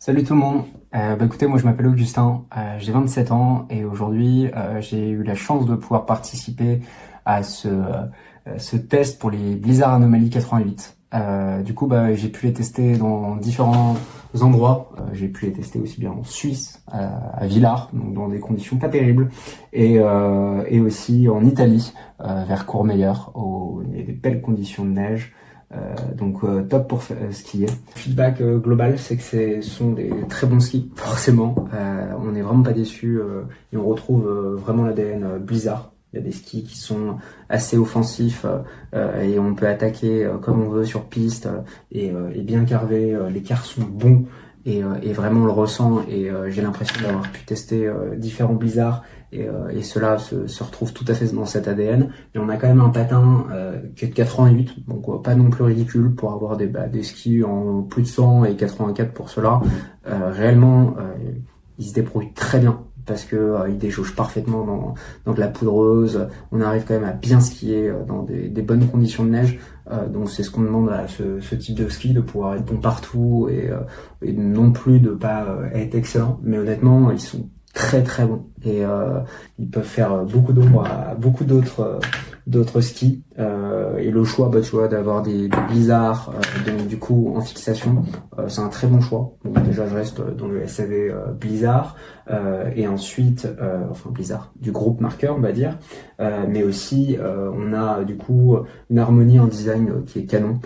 Salut tout le monde. Écoutez, moi je m'appelle Augustin, j'ai 27 ans et aujourd'hui j'ai eu la chance de pouvoir participer à ce test pour les Blizzard Anomaly 88. J'ai pu les tester dans différents endroits. J'ai pu les tester aussi bien en Suisse, à Villars, donc dans des conditions pas terribles, et aussi en Italie, vers Courmayeur, où il y a des belles conditions de neige. Top pour skier. Feedback global, c'est que ce sont des très bons skis, forcément. On n'est vraiment pas déçus et on retrouve vraiment l'ADN Blizzard. Il y a des skis qui sont assez offensifs et on peut attaquer comme on veut sur piste et bien carré. Les cars sont bons et vraiment on le ressent et j'ai l'impression d'avoir pu tester différents Blizzards et cela se retrouve tout à fait dans cet ADN. Et on a quand même un patin qui est de 88, donc pas non plus ridicule pour avoir des skis en plus de 100 et 84 pour cela. Réellement, il se débrouille très bien parce que il déjauge parfaitement dans de la poudreuse. On arrive quand même à bien skier dans des bonnes conditions de neige. Donc c'est ce qu'on demande à ce type de ski, de pouvoir être bon partout et non plus de pas être excellent. Mais honnêtement, ils sont très très bons et ils peuvent faire beaucoup d'ombre à beaucoup d'autres skis et le choix tu vois d'avoir des blizzards donc du coup en fixation, c'est un très bon choix. Donc déjà je reste dans le SAV Blizzard et ensuite enfin Blizzard du groupe marqueur on va dire, mais aussi on a du coup une harmonie en design qui est canon.